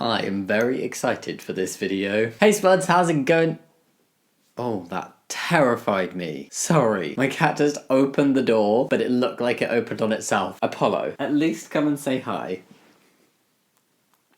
I am very excited for this video. Hey Spuds, how's it going? Oh, that terrified me. Sorry. My cat just opened the door, but it looked like it opened on itself. Apollo, at least come and say hi.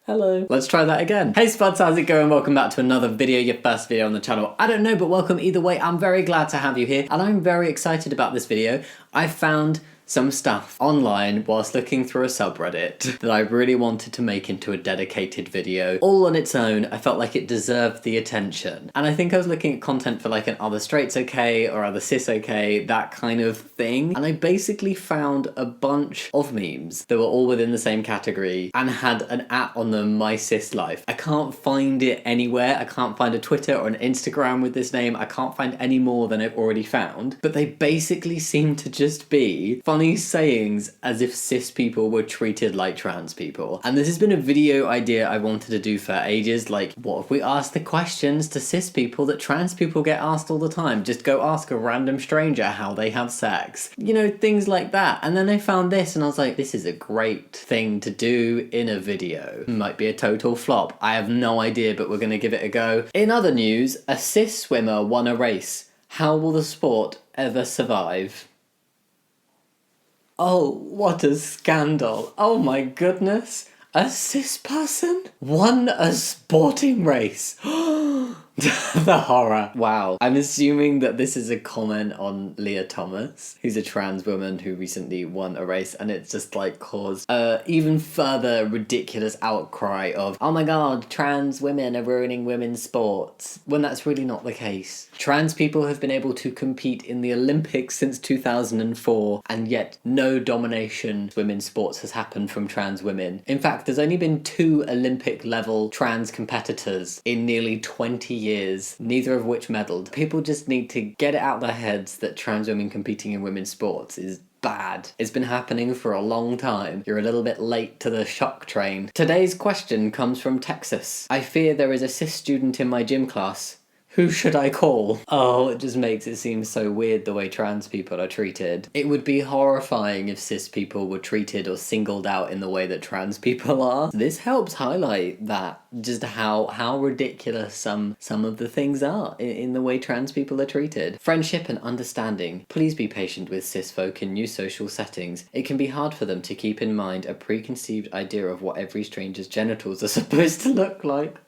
Hello. Let's try that again. Hey Spuds, how's it going? Welcome back to another video, your first video on the channel. I don't know, but welcome either way. I'm very glad to have you here, and I'm very excited about this video. I found some stuff online whilst looking through a subreddit that I really wanted to make into a dedicated video. All on its own, I felt like it deserved the attention. And I think I was looking at content for like an Are the Straights Okay or Are the Cis Okay, that kind of thing. And I basically found a bunch of memes that were all within the same category and had an @ on them, My Cis Life. I can't find it anywhere. I can't find a Twitter or an Instagram with this name. I can't find any more than I've already found. But they basically seem to just be funny sayings as if cis people were treated like trans people. And this has been a video idea I wanted to do for ages, like, what if we ask the questions to cis people that trans people get asked all the time? Just go ask a random stranger how they have sex. You know, things like that. And then I found this and I was like, this is a great thing to do in a video. Might be a total flop. I have no idea, but we're gonna give it a go. In other news, a cis swimmer won a race. How will the sport ever survive? Oh, what a scandal. Oh my goodness. A cis person won a sporting race. The horror. Wow. I'm assuming that this is a comment on Leah Thomas, who's a trans woman who recently won a race, and it's just like caused even further ridiculous outcry of, oh my god, trans women are ruining women's sports, when that's really not the case. Trans people have been able to compete in the Olympics since 2004, and yet no domination of women's sports has happened from trans women. In fact, there's only been 2 Olympic level trans competitors in nearly 20 years, neither of which medalled. People just need to get it out of their heads that trans women competing in women's sports is bad. It's been happening for a long time. You're a little bit late to the shock train. Today's question comes from Texas. I fear there is a cis student in my gym class. Who should I call? Oh, it just makes it seem so weird the way trans people are treated. It would be horrifying if cis people were treated or singled out in the way that trans people are. This helps highlight that, just how ridiculous some of the things are in the way trans people are treated. Friendship and understanding. Please be patient with cis folk in new social settings. It can be hard for them to keep in mind a preconceived idea of what every stranger's genitals are supposed to look like.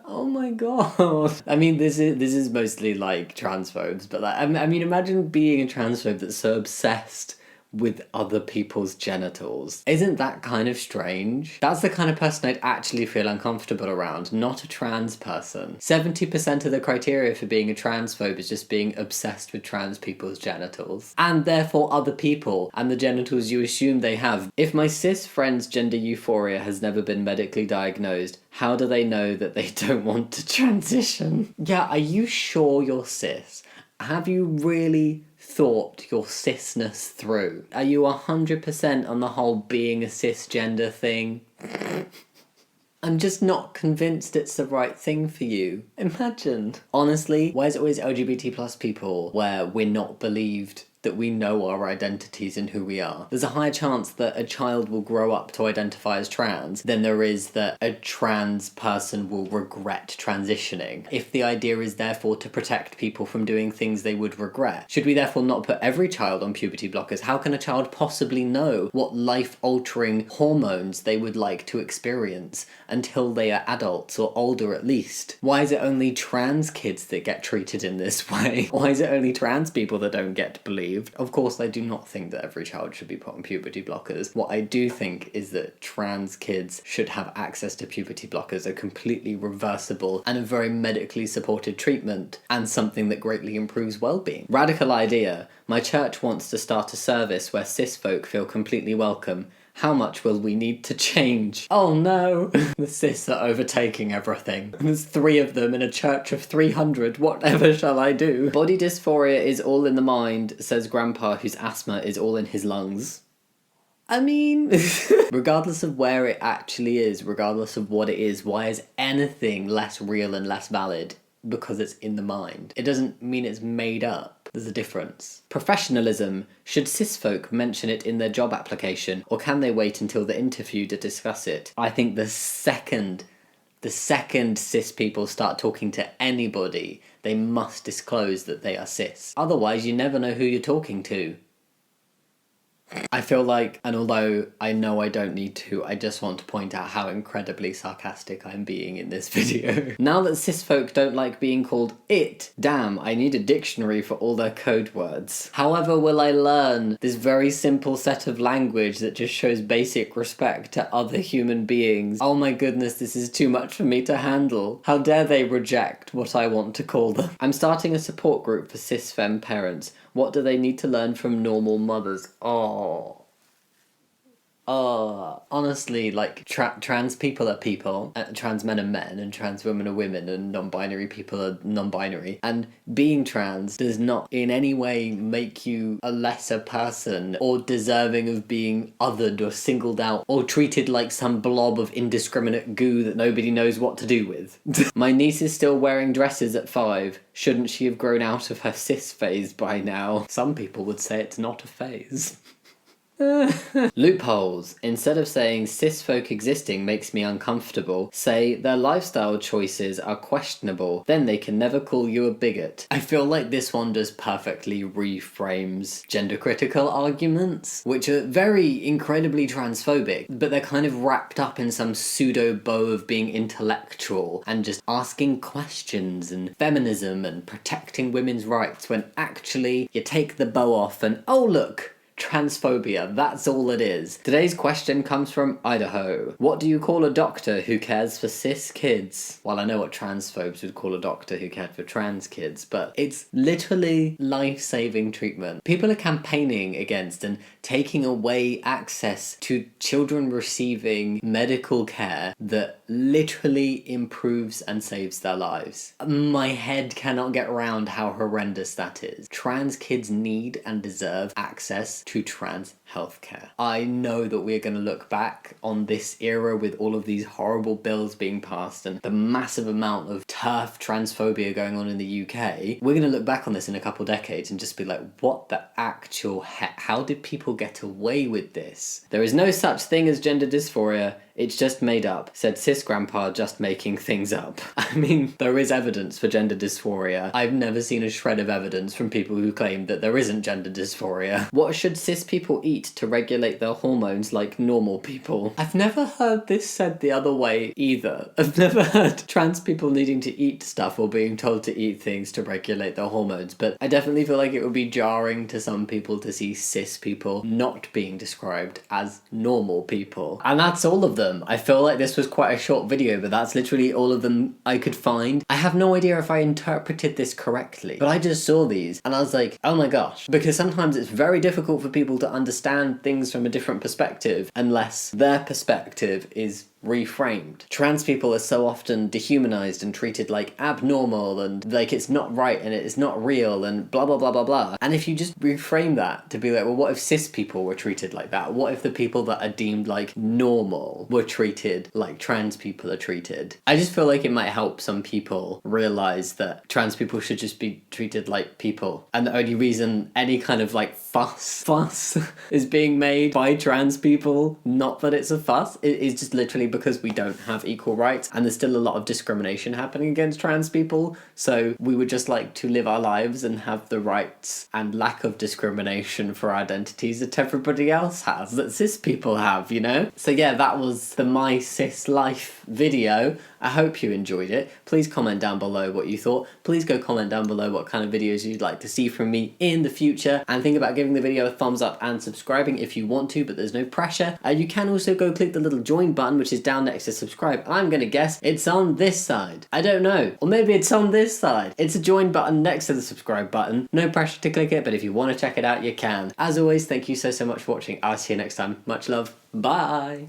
Oh my god. I mean, this is mostly like transphobes, but like, I mean, imagine being a transphobe that's so obsessed with other people's genitals. Isn't that kind of strange? That's the kind of person I'd actually feel uncomfortable around, not a trans person. 70% of the criteria for being a transphobe is just being obsessed with trans people's genitals. And therefore other people, and the genitals you assume they have. If my cis friend's gender euphoria has never been medically diagnosed, how do they know that they don't want to transition? Yeah, are you sure you're cis? Have you really thought your cisness through? Are you 100% on the whole being a cisgender thing? I'm just not convinced it's the right thing for you. Imagine. Honestly, why is it always LGBT plus people where we're not believed that we know our identities and who we are? There's a higher chance that a child will grow up to identify as trans than there is that a trans person will regret transitioning. If the idea is therefore to protect people from doing things they would regret, should we therefore not put every child on puberty blockers? How can a child possibly know what life-altering hormones they would like to experience until they are adults or older at least? Why is it only trans kids that get treated in this way? Why is it only trans people that don't get believed? Of course, I do not think that every child should be put on puberty blockers. What I do think is that trans kids should have access to puberty blockers, a completely reversible and a very medically supported treatment, and something that greatly improves well-being. Radical idea. My church wants to start a service where cis folk feel completely welcome. How much will we need to change? Oh no! The cis are overtaking everything. There's 3 of them in a church of 300. Whatever shall I do? Body dysphoria is all in the mind, says grandpa whose asthma is all in his lungs. I mean, regardless of where it actually is, regardless of what it is, why is anything less real and less valid? Because it's in the mind. It doesn't mean it's made up. There's a difference. Professionalism. Should cis folk mention it in their job application, or can they wait until the interview to discuss it? I think the second cis people start talking to anybody, they must disclose that they are cis. Otherwise, you never know who you're talking to. I feel like, and although I know I don't need to, I just want to point out how incredibly sarcastic I'm being in this video. Now that cis folk don't like being called it, damn, I need a dictionary for all their code words. However will I learn this very simple set of language that just shows basic respect to other human beings? Oh my goodness, this is too much for me to handle. How dare they reject what I want to call them? I'm starting a support group for cis femme parents. What do they need to learn from normal mothers? Honestly, like, trans people are people, trans men are men, and trans women are women, and non-binary people are non-binary. And being trans does not in any way make you a lesser person, or deserving of being othered, or singled out, or treated like some blob of indiscriminate goo that nobody knows what to do with. My niece is still wearing dresses at 5. Shouldn't she have grown out of her cis phase by now? Some people would say it's not a phase. Loopholes. Instead of saying cis folk existing makes me uncomfortable, say their lifestyle choices are questionable, then they can never call you a bigot. I feel like this one just perfectly reframes gender critical arguments, which are very incredibly transphobic, but they're kind of wrapped up in some pseudo bow of being intellectual and just asking questions and feminism and protecting women's rights, when actually you take the bow off and oh look, transphobia, that's all it is. Today's question comes from Idaho. What do you call a doctor who cares for cis kids? Well, I know what transphobes would call a doctor who cared for trans kids, but it's literally life-saving treatment. People are campaigning against and taking away access to children receiving medical care that literally improves and saves their lives. My head cannot get around how horrendous that is. Trans kids need and deserve access to trans healthcare. I know that we're going to look back on this era with all of these horrible bills being passed and the massive amount of turf transphobia going on in the UK. We're going to look back on this in a couple decades and just be like, what the actual heck? How did people get away with this? There is no such thing as gender dysphoria. It's just made up, said cis grandpa just making things up. I mean, there is evidence for gender dysphoria. I've never seen a shred of evidence from people who claim that there isn't gender dysphoria. What should cis people eat to regulate their hormones like normal people? I've never heard this said the other way either. I've never heard trans people needing to eat stuff or being told to eat things to regulate their hormones, but I definitely feel like it would be jarring to some people to see cis people not being described as normal people. And that's all of them. I feel like this was quite a short video, but that's literally all of them I could find. I have no idea if I interpreted this correctly, but I just saw these and I was like, oh my gosh, because sometimes it's very difficult for people to understand things from a different perspective unless their perspective is reframed. Trans people are so often dehumanized and treated like abnormal and like it's not right and it's not real and blah blah blah blah blah. And if you just reframe that to be like, well, what if cis people were treated like that? What if the people that are deemed like normal were treated like trans people are treated? I just feel like it might help some people realize that trans people should just be treated like people, and the only reason any kind of like fuss is being made by trans people, not that it's a fuss, it is just literally because we don't have equal rights and there's still a lot of discrimination happening against trans people. So we would just like to live our lives and have the rights and lack of discrimination for our identities that everybody else has, that cis people have, you know? So yeah, that was the My Cis Life video. I hope you enjoyed it. Please comment down below what you thought. Please go comment down below what kind of videos you'd like to see from me in the future, and think about giving the video a thumbs up and subscribing if you want to, but there's no pressure. You can also go click the little join button, which is down next to subscribe. I'm gonna guess it's on this side. I don't know. Or maybe it's on this side. It's a join button next to the subscribe button. No pressure to click it, but if you want to check it out, you can. As always, thank you so much for watching. I'll see you next time. Much love. Bye.